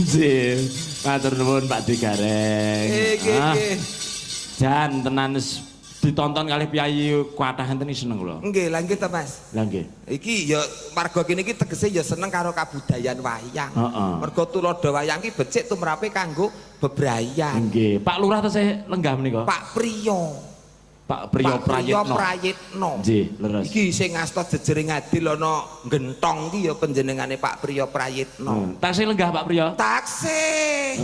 Nggih, matur nuwun Pak Digareng. Nggih. Jan tenan ditonton kalih piyayi kuatah enten seneng kula. Nggih, lha nggih to Mas. Lah nggih. Iki ya marga kene iki tegese ya seneng karo kabudayan wayang. Mergo tulodo wayang iki becik tumrape kanggo bebrayan. Nggih, Pak Lurah tesih lenggah menika. Pak Priyo. Pak Priyo Prayitno. Nggih, leres. Iki sing ngasta jejering adil ana Gentong iki ya panjenengane Pak Priyo Prayitno. Taksih lenggah Pak Priyo. Taksih.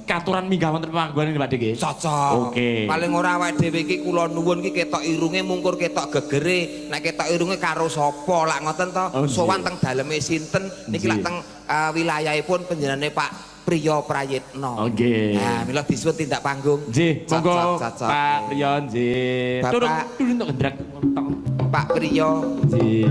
Katuran minggah wonten panggonan Pak Dik. Cocok. Oke. Paling ora awake dhewe iki kula nuwun iki ketok irunge mungkur ketok gegere. Nek ketok irunge karo sapa lak ngoten to? Sowan teng daleme sinten niki lak teng wilayahipun panjenengane Pak Priyo Prayitno. Nggih. Nah, mila disuwun tindak panggung. Nggih, monggo Pak Priyo nggih. Turun untuk gendrak. Pak Priyo. Nggih.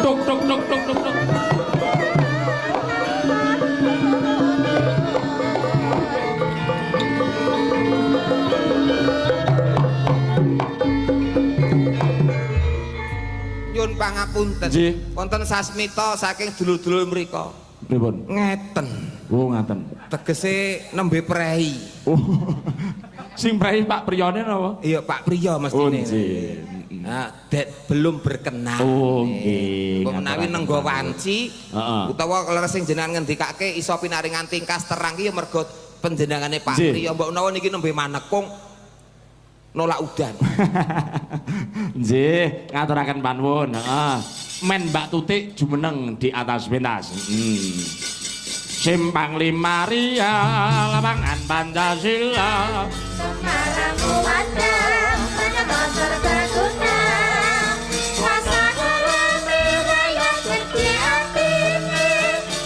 Tuk tuk tuk tuk tuk tuk. Nyuwun pangapunten. Wonten sasmita saking dulur-dulur mriku. Pripun? Ngeten. Oh, ngaten. Tegese nembe prei. Oh. Sing prei Pak Priyone napa? Iya, Pak Priyo mestine. Nah, belum berkenan. Oh, nggih. Menawi nenggo wanci utawa leres sing jenengan ngendikake iso pinaringan tingkas terang ki ya mergo panjenengane Pak Priyo. Mbok menawa niki nembe manekung nolak udan. Nggih, ngaturaken panuwun. Heeh. Men Mbak Tutik jumeneng di atas pentas. Simpang Lima Ria, lapangan Pancasila. Semarangmu wadang, menyebab serbaguna. Kuasa kelami raya gede atine.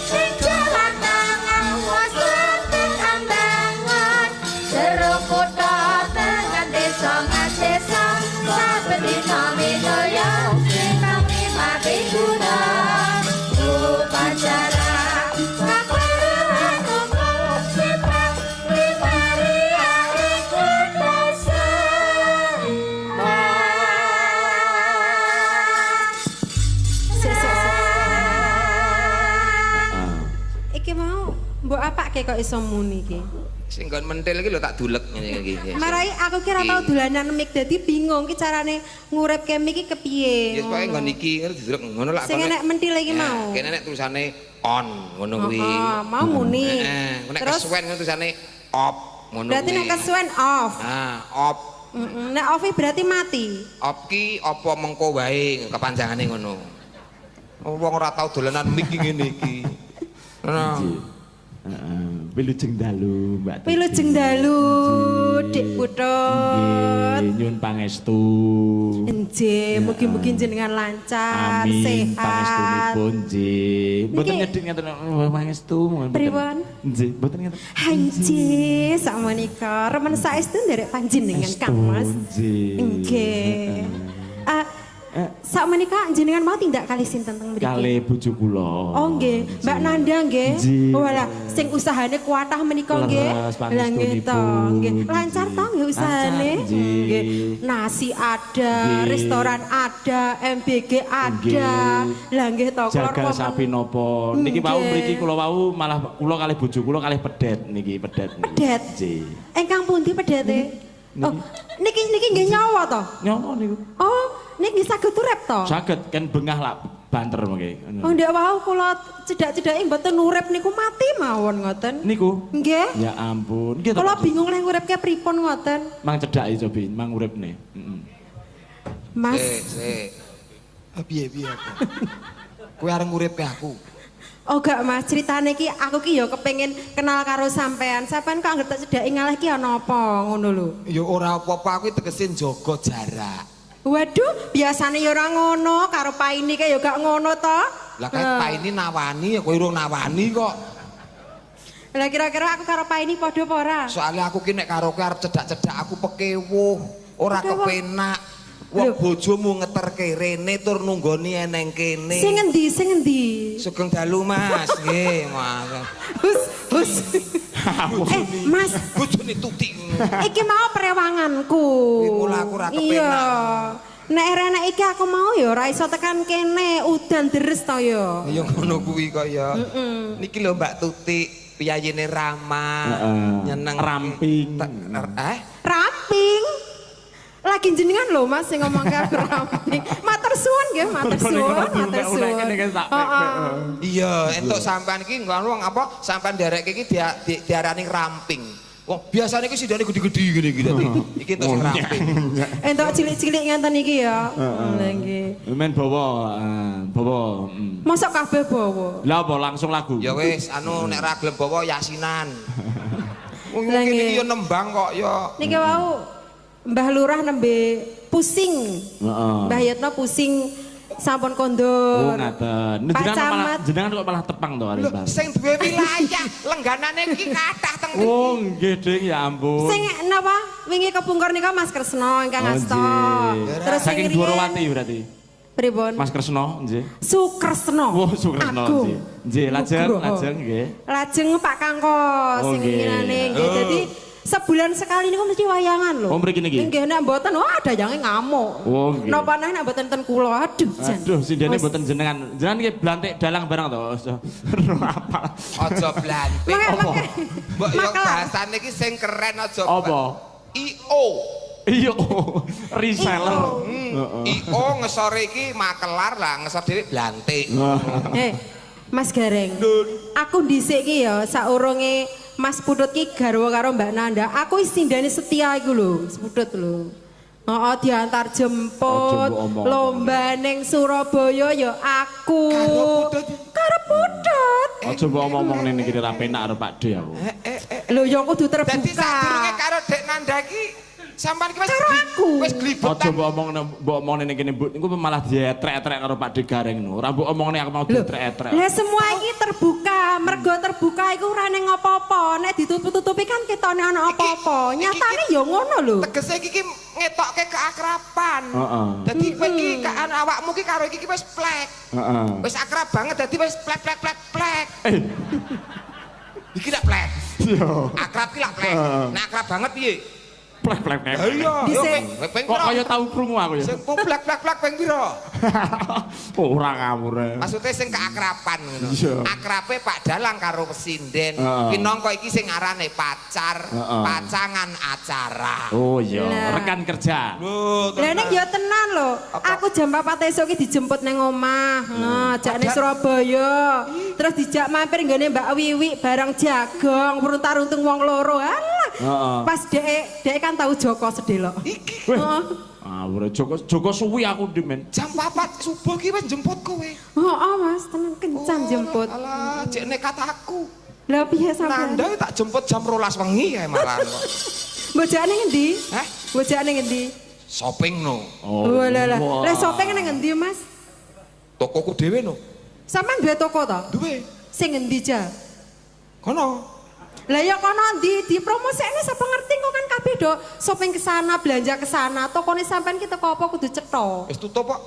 Sing jalan tangan, wasaten ambangan. Jero kota dengan desa ngadesa. Saben dina minulya, Simpang Lima Tribuna. Upacara mbok apake kok iso muni iki? Sing nggon mentil iki lho tak dulek ngene iki. Marai aku kira tau dolanan mic dadi bingung ki carane nguripke mic iki kepiye. Ya pokoke nggon iki didulek ngono lak. Sing enek mentil iki mau. Kene nek tulisane on ngono kuwi. Mau muni. Nek kesuwen ngono tulisane off ngono kuwi. Berarti nek kesuwen off. Off. Nek off berarti mati. Off ki apa mengko wae kepanjangane ngono. Wong ora tau dolanan mic ngene iki. Wilujeng dalu Mbak Tutik. Wilujeng dalu Dik Putut. Nyun pangestu. Nggih, mugi-mugi jenengan lancar, sehat. Pangestunipun nggih. Mboten nyedhik ngeten pangestu. Pripun? Nggih, mboten ngeten. Nggih, sakmenika remen saestu nderek panjenengan Kang Mas. Nggih. Sakmenika jenengan mau tindak kali sinten teng mriki? Kali bojo kula. Oh nggih, Mbak Nanda nggih. Walah, sing usahane kuatah menika nggih. Lah nggih to, nggih. Lancar to nggih usahane? Nggih. Nasi ada, restoran ada, MBG ada. Lah nggih to, jagal sapi nopo. Niki wau mriki kula wau malah kula kalih bojo kula kalih pedet niki, pedet niki. Pedet. Nggih. Engkang pundi pedete? Oh, niki nggih nyawa to? Nyawa niku. Oh, niki saged urip to? Saged kan bengah lah banter mengke. Oh ndak wau kula cedak-cedake mboten urip niku mati mawon ngoten. Niku? Nggih. Ya ampun. Nggih to. Kula bingung lek uripke pripun ngoten. Mang cedhaki cobi, mang uripne. Mas. Piye aku? Kowe areng nguripke aku. Oh gak Mas, ceritane iki aku ki ya kepengin kenal karo sampean. Sampean kok anggere tak cedhaki ngalah ki ana apa ngono lho. Ya ora apa-apa aku tegese njaga jarak. Waduh, biasane ya ora ngono, karo paine ki ya gak ngono to. Lah kae paine nawani ya kowe urung nawani kok. Lah kira-kira aku karo paine padha apa ora? Soale aku ki nek karo kowe arep cedak-cedak aku pekewuh, ora kepenak. Wong bojomu ngeterke rene tur nunggoni eneng kene. Sing endi? Sing endi? Sugeng dalu Mas, nggih, Mas. Hus. Mas, bojone Tutik. iki mau prewanganku. Mula aku ra kepenak. Iya. Nek erenek iki aku mau ya ora iso tekan kene, udan deres to ya. Ya ngono kuwi kok ya. Niki lho Mbak Tutik, piyayene ramah, nyeneng ramping. Ramping. Lagi jenengan lho Mas sing ngomong ke aku ramping. Matur suwun nggih, matur suwun, matur suwun. Iya, entuk sampean iki ngono apa sampean nderekke iki diarani ramping. Wong biasane iki sidane gede-gede ngene iki dadi. Iki entuk sing ramping. Entuk cilik-cilik ngenten iki ya. Lha nggih. Men bawa. Mosok kabeh bawa. Lah apa langsung lagu? Ya wis, anu nek ra gelem bawa yasinan. Wong iki yo nembang kok ya. Niki wau Mbah Lurah nembe pusing. Mbah Yatno pusing sampun kondur. Oh ngaten. Jenengan kok malah tepang to arep. Sing duwe wilayah lengganane iki kathah teng mriki. Oh nggih Ding ya ampun. Sing napa wingi kepungkur nika Mas Kresna ingkang asta. Terus saking Dwarawati berarti. Pripun? Mas Kresna nggih. Sukresna. Oh Sukresna nggih. Nggih lajeng nggih. Lajeng Pak Kangkos sing nginane nggih. Dadi sebulan sekali niku mesti wayangan lho. Oh mriki niki. Nggih nek mboten ada jange ngamuk. Oh nggih. Napa nek mboten ten kula aduh jan. Aduh sindene mboten jenengan. Jenengan nggih blantik dalang barang to. Apa? Aja blantik. Mbok yo bahasane iki sing keren aja. Apa? IO. Iya, reseller. IO ngesore iki makelar lah, ngesor dhewe blantik. Mas Gareng. Aku dhisik ki ya saurunge Mas Putut ki garwa karo Mbak Nanda. Aku isindane setia iku lho, Putut lho. Heeh, diantar jemput, lomba ning Surabaya ya aku. Karo Putut. Aja mbok omong-omong niki ra penak karo Pak D aku. Lho ya kudu terbuka. Dadi sadurunge karo Dek Nanda ki sampean ki wis glibet. Aja mbok omong ning kene niku malah dietrek-etrek karo Pak D Gareng no. Ora mbok omongne aku mau dietrek-etrek. Lah semua iki terbuka, mergo terbuka iku ora ning apa-apa. Nek ditutup-tutupi kan ketone ana apa-apa. Nyatane ya ngono lho. Tegese iki ngetokke keakraban. Dadi kowe iki awakmu ki karo iki wis plek. Wis akrab banget dadi wis plek. Iki lak plek. Akrab ki lak plek. Nek akrab banget piye? Plek. Iya. Kok kaya tau krungu aku ya. Sing plek peng pira? Ora ngawur. Maksudnya sing keakraban ngono. Akrabe Pak Dalang karo Sinden. Pinangka iki sing arane pacangan acara. Oh iya, rekan kerja. Lah nek ya tenan lho. Aku jam 4 esuk iki dijemput ning omah. Ngajak ning Surabaya. Terus dijak mampir nggone Mbak Wiwi bareng Jagong, runtar-runtung wong loro. Alah. Pas dek kan tahu Joko sedelok. Iki. Ora Joko suwi aku di men. Jam 4 subuh ki wis jemput kowe. Mas, tenan kencan jemput. Alah, jek nekat aku. Lah piye sampean? Nanda tak jemput jam 12 wengi kae malah kok. Bojane ngendi? Hah? Bojane ngendi? Shopping no. Oh lah. Lah shopping nang ngendi, Mas? Tokoku dhewe no. Sampeyan duwe toko to? Duwe. Sing ngendi ja? Kono. Lah ya kono di promosikne sapa ngerti kok kan kabeh do shopping ke sana, belanja ke sana. Tokone sampean ki teko apa kudu cetha. Wis tutup kok.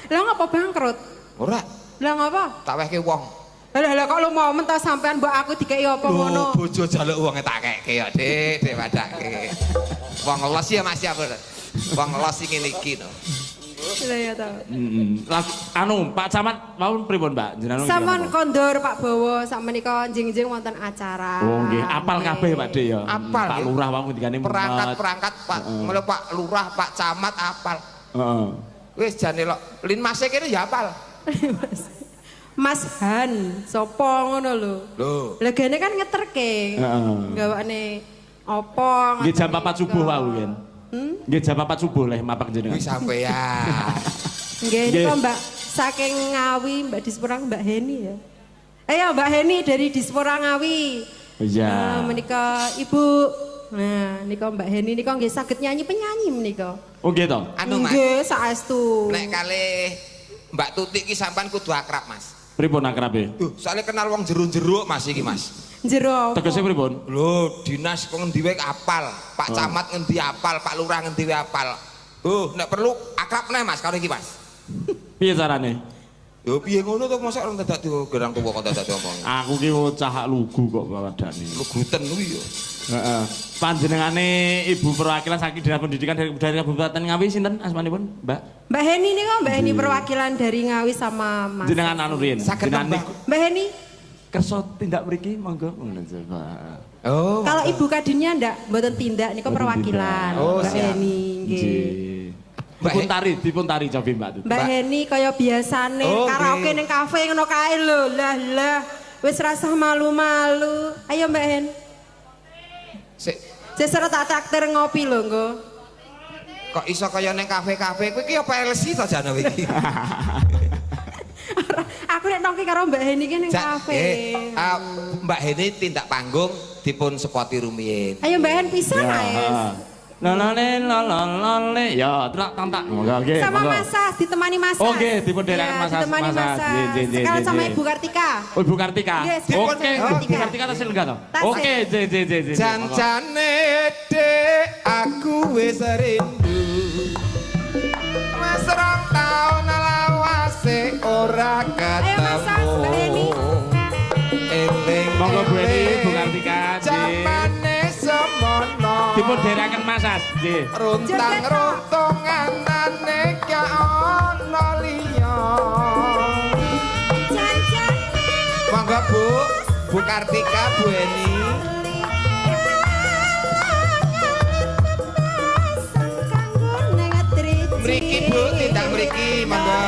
Lah ngapa bangkrut? Ora. Lah ngapa? Tak wehke wong. Lah kok lu mau mentah sampean mbok aku dikeki apa ngono? Bojo jaluk wonge tak keke ya, Dik padake. Wong los ya Mas ya. Wong los iki ngene iki no. Lah ya ta. Anu Pak Camat mau pripun Mbak? Jenengan sampun kondur Pak Bowo sak menika njing-njing wonten acara. Oh nggih, apal kabeh Pak D ya. Apal. Pak Lurah wau ngendikane perangkat Pak, mulai Pak Lurah, Pak Camat apal. Heeh. Wis jane lho, Lin Mase kene ya apal. Mas Han, sapa ngono lho. Lho. Legane kan ngeterke. Heeh. Gawane apa? Nggih jam 4 subuh wau kan. Nggih jam 4 subuh leh mapak jenengan. Wis sampean. Nggih niku Mbak saking Ngawi Mbak Dispora Mbak Heni ya. Ayo Mbak Heni dari Dispora Ngawi. Iya. Menika Ibu. Nah, nika Mbak Heni nika nggih saged nyanyi penyanyi menika. Oh nggih to? Anu Mas. Nggih saestu. Nek kalih Mbak Tutik ki sampean kudu akrab Mas. Pripun akrabe? Soalnya kenal wong jero-jero Mas iki Mas. Jero. Tegese pripun? Lho, dinas kok ngendi wae apal. Pak Camat ngendi apal, Pak Lurah ngendi wae apal. Nek perlu akrab neh Mas karo iki Mas. Piye carane? Yo piye ngono to mosok orang dadak gerang tuwa kok dadak omong. Aku ki cah lugu kok wadane. Luguten kuwi yo. Heeh. Panjenengane Ibu perwakilan saking Dinas Pendidikan dari Kabupaten Ngawi sinten asmanipun, Mbak? Mbak Heni nih kok, Mbak Heni perwakilan dari Ngawi sama Mas. Jenengan anu riyen. Mbak Heni kersa tindak mriki monggo. Oh. kalau Ibu Kadinnya ndak mboten tindak niku perwakilan. Oh, Mbak Heni nggih. Dipun tari coba Mbak. Mbak Heni kaya biasane karaoke ning kafe ngono kae lho. Lah wis rasah malu-malu. Ayo Mbak Hen. Sik seret tak traktir ngopi lho nggo. Kok iso kaya ning kafe-kafe kuwi ki apa LC to jane iki? Aku nek nongki karo Mbak Heni ki ning kafe. Mbak Heni tindak panggung dipun sepoti rumiyin. Ayo Mbak Hen pisan ae. Lalale lalale ya trak tantak. Oke. Sama Masas ditemani Masas. Oke, dipun derekaken Masas. Ditemani Masas. Sekarang sama Ibu Kartika. Oh, Ibu Kartika. Oke, Ibu Kartika tasil enggak to? Oke, Jancane dek aku wis rindu. Wis rong taun lawase ora ketemu. Eling monggo Bu Eni, Bu Kartika. Jamane semono. Dipun derekaken Masas, nggih. Runtang-runtung anane ka ana liya. Monggo Bu Kartika, Bu Eni. Mriki Bu, tindak mriki, monggo.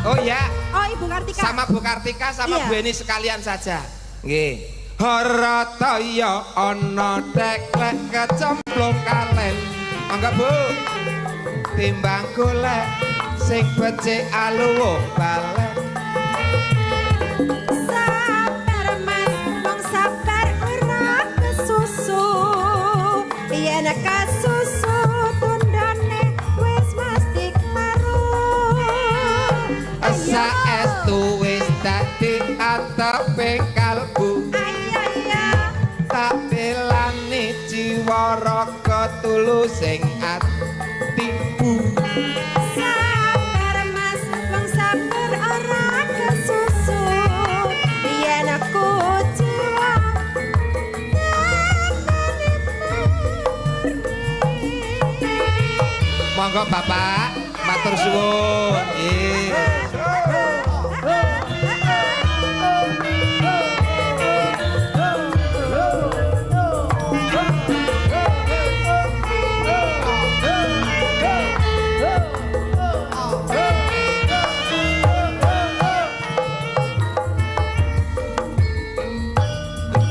Oh ya. Oh Ibu Kartika. Sama Bu Kartika sama Bu Eni sekalian saja. Nggih. Harataya ana teklek kecemplung kalen. Mangga Bu. Timbang golek sing becik aluwuh balen. Sabar Mas, wong sabar ora kesusu. Yen kasusu tundane wis mesti klaru. Saestu wis dadi atepe kalbu. Tak belani jiwa raga tulus sing atiku. Sabar Mas, wong sabar ora kesusu. Yen aku jiwa Monggo Bapak, matur suwun. Nggih.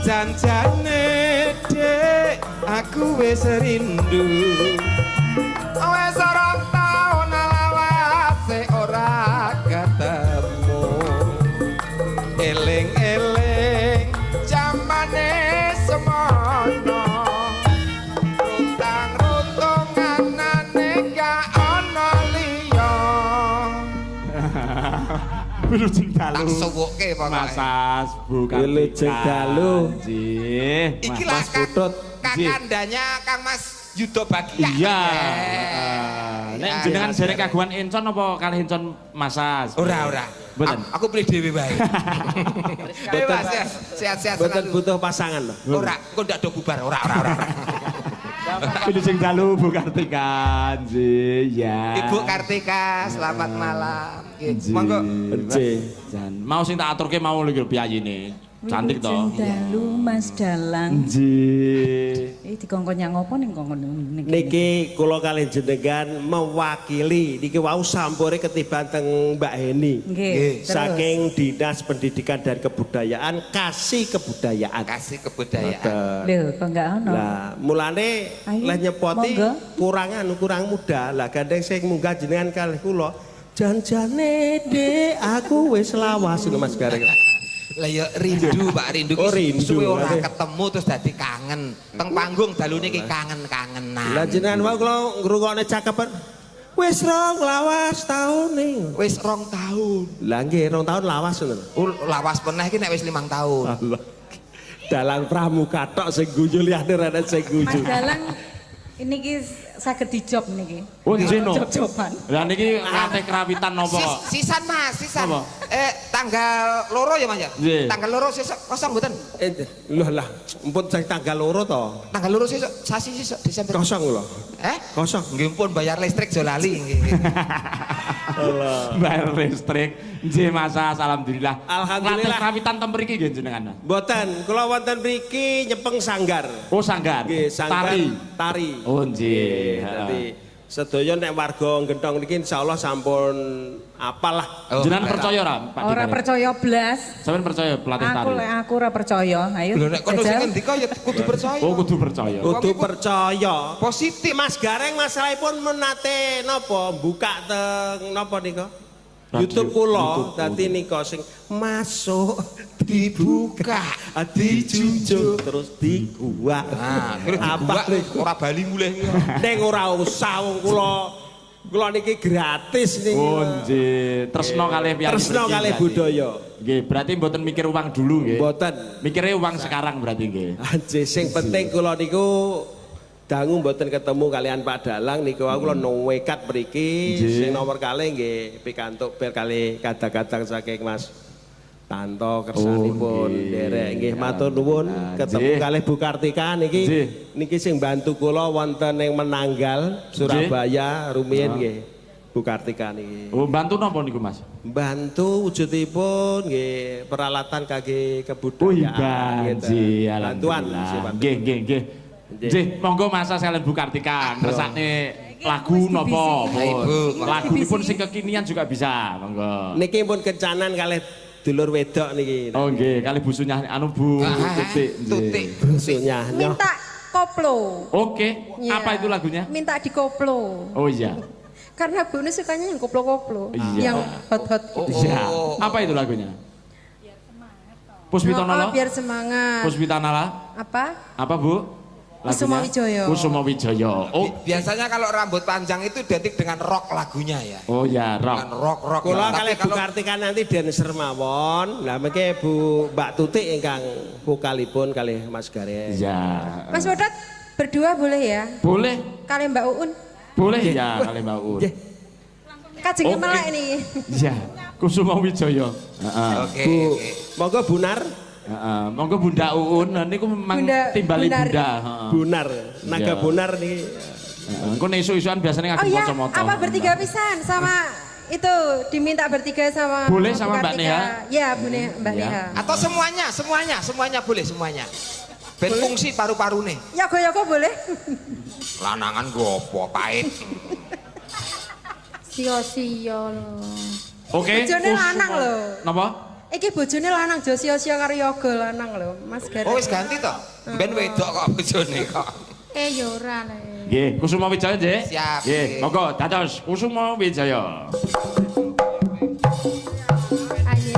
Janjane dek aku wis rindu. Wis rong taun lawase ora ketemu. Eling-eling jamane semono. Runtang-runtung anane ka ana liya. Wilujeng dalu. Tak suwuke pokoke. Masas Bu Kartika. Wilujeng dalu. Nggih. Iki lah kakandanya Kang Mas Yudo Bagia. Iya. Nek jenengan derek kagungan encon apa kalih encon Masas? Ora. Mboten. Aku pilih dhewe wae. Bebas ya. Sehat-sehat Mboten selalu. butuh pasangan loh. Ora, kok ndak do bubar. Ora. Wilujeng dalu Bu Kartika. Nggih, ya. Ibu Kartika, selamat malam. Monggo. Jan, mau sing tak aturke mau lho piyayine. Cantik to. Dalu Mas Dalang. Nggih. Dikongkon yang ngopo ning kongkon niki. Niki kula kalih jenengan mewakili niki wau sampure ketiban teng Mbak Heni. Nggih. Saking Dinas Pendidikan dan Kebudayaan Kasih Kebudayaan. Kasih kebudayaan. Lho, kok enggak ono. Lah, mulane Ayo, leh nyepoti monggo. kurang muda. Lah gandeng sing munggah jenengan kalih kula. Janjane dek aku wis lawas lho Mas Gareng. Lah ya rindu Pak, rindu Oh, ki rindu. suwe ora ketemu terus dadi kangen. Teng panggung dalune ki kangen-kangenan. Lah jenengan wau kula ngrungokne cakepan Wis 2 lawas taune. Wis 2 tahun. Lah nggih 2 tahun lawas ngono. Lawas meneh iki nek wis 5 tahun. Allah. Dalang pramuka tok sing guyu liyane rene sing Mas guyu. Dalang ini ki saged dijob niki. Oh jeno. Job-joban. Lah niki kate kerawitan napa kok? Sisan Mas, sisan. Apa? Tanggal loro ya Mas ya? Nggih. Tanggal loro sesuk kosong mboten? Lho lah, empun sing tanggal 2 to. Tanggal loro sesuk sasi sesuk Desember. Kosong lho. Kosong. Nggih pun bayar listrik jo lali nggih. Bayar listrik. Nggih Mas, alhamdulillah. Alhamdulillah. Kate kerawitan ten mriki nggih jenengan. Mboten, kula wonten mriki nyepeng sanggar. Oh sanggar. Nggih, sanggar tari. Oh nggih. Dadi sedaya nek warga Genthong niki insyaallah sampun apal lah. Jenengan percaya ora Pak? Ora percaya blas. Sampeyan percaya pelatih tari? Aku ora percaya. Ayo. Lho nek kono sing ngendika ya kudu percaya. Oh kudu percaya. Kudu percaya. Positif. Mas Gareng masalahipun menate napa buka teng napa nika? YouTube kula dadi nika sing masuk dibuka dijunjung terus dikuak. Nah, apa ora bali mulih iki. Ning ora usah wong kula niki gratis niki. Oh nggih, tresno kalih piyambak. Tresno kalih budaya. Nggih, berarti mboten mikir uang dulu nggih. Mboten. Mikire uang sekarang berarti nggih. Anjir sing penting kula niku dangu mboten ketemu kalian Pak Dalang niku aku kula nekat mriki sing nomor kalih nggih pikantuk bel kalih kadang-kadang saking Mas Tanto kersanipun derek nggih matur nuwun ketemu kalih Bu Kartika niki sing bantu kula wonten ing Menanggal Surabaya rumiyin nggih Bu Kartika niki. Oh bantu napa niku Mas? Bantu wujudipun nggih peralatan kangge kebudayaan. Oh iya, bantuan nggih nggih nggih. Nggih, monggo masa sekalian Bu Kartika ngersakne lagu napa? Lagunipun sing kekinian juga bisa, monggo. Niki pun kencanan kalih dulur wedok niki. Oh nggih, kalih busunya anu Bu Tutik. Busunya. Minta koplo. Oke, Ya. apa itu lagunya? Minta dikoplo. Oh iya. Karena Bu Nus sukanya yang koplo-koplo. Iya. Yang hot-hot gitu. Iya. Apa itu lagunya? Puspita Oh, Nala? biar semangat. Puspita Nala? Apa? Apa Bu? Kusuma Wijaya. Kusuma Wijaya. Oh, Biasanya kalau rambut panjang itu identik dengan rock lagunya ya. oh ya, Dengan rock. rock. Kula Tapi kalih Bu Kartika nanti dancer mawon. Lah mengke Bu Mbak Tutik ingkang vokalipun kalih Mas Gareng. Iya. Mas Wodat berdua boleh ya? Boleh. Kalian Mbak Uun. Boleh ya kali Mbak Un. Kajengnya Oke. melek nih. Iya. Kusuma Wijaya. Heeh. Oke. Bu, monggo Bunar, Heeh. Monggo Bunda Uun niku memang Bunda- timbali Bundar. Bunda, heeh. Bunar, naga Iya. Bunar niki. Heeh. Engko nek isu-isuan biasanya Oh ngagem iya, kacamata. apa bertiga pisan sama itu diminta bertiga sama Boleh Bu sama Mbak Kartika. Neha? Ya, Mbak Ya. Neha. Atau semuanya boleh semuanya. Ben fungsi paru-paru nih. Yogo-yogo boleh? Lanangan gopo pahit. Sio-sio loh. Oke. Bojone lanang lho. Napa? Iki bojone lanang jo sio-sio karo yoga lanang lho, Mas Gareng. Oh wis ganti toh? Ben wedok kok bojone kok. Ya ora le. Nggih, Kusuma Wijaya nggih. Siap, Nggih, nggih. monggo dados Kusuma Wijaya. Aye.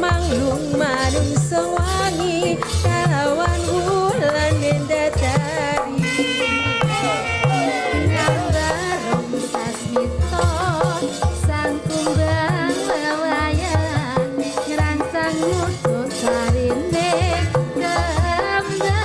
Manglung manungsa wangi kawan wulan ngendadari nambarong sasmita sang kumbang wewayan ngrangsang mutu sarine gambar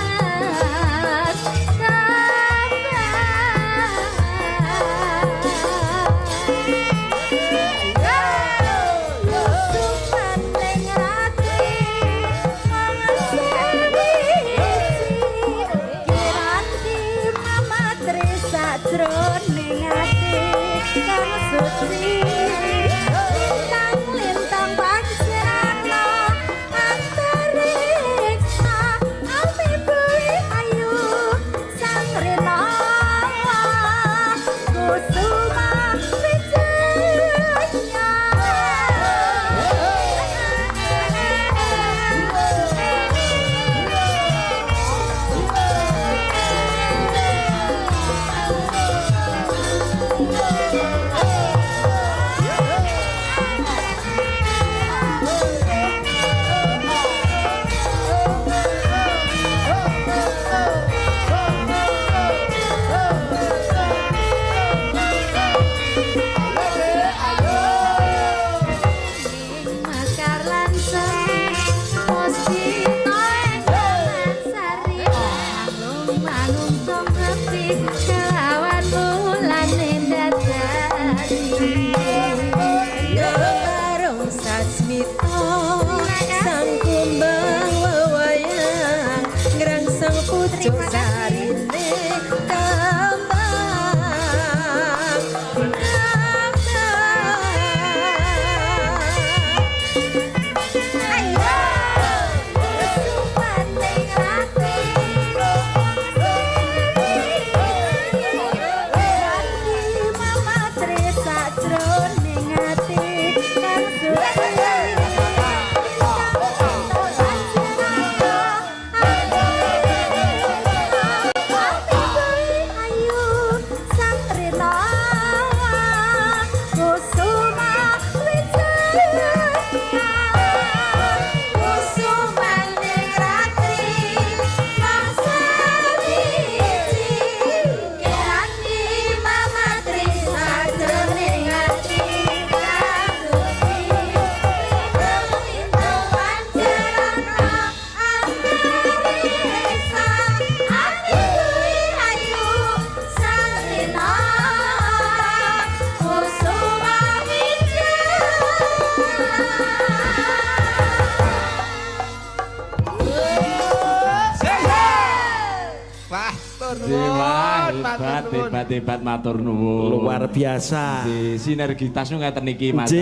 Hebat matur nuwun. Luar biasa. Sinergitasnya ngeten niki Mas.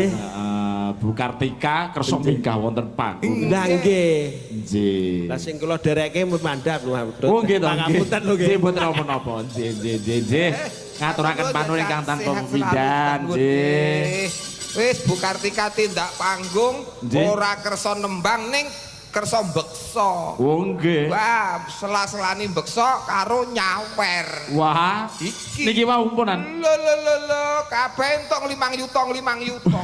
Bu Kartika kersa minggah wonten panggung. Lah nggih. Nggih. Lah sing kula dereke mandhap lho. Oh nggih to. Pangapunten lho nggih. Nggih mboten napa-napa. Nggih. Ngaturaken panuwun ingkang tanpa pepindhan. Nggih. Wis Bu Kartika tindak panggung ora kersa nembang ning kersa beksa. Oh nggih. Wah, sela-selani beksa karo nyawer. Wah, iki niki wau umpunan. Lho kabeh entuk 5 yuta.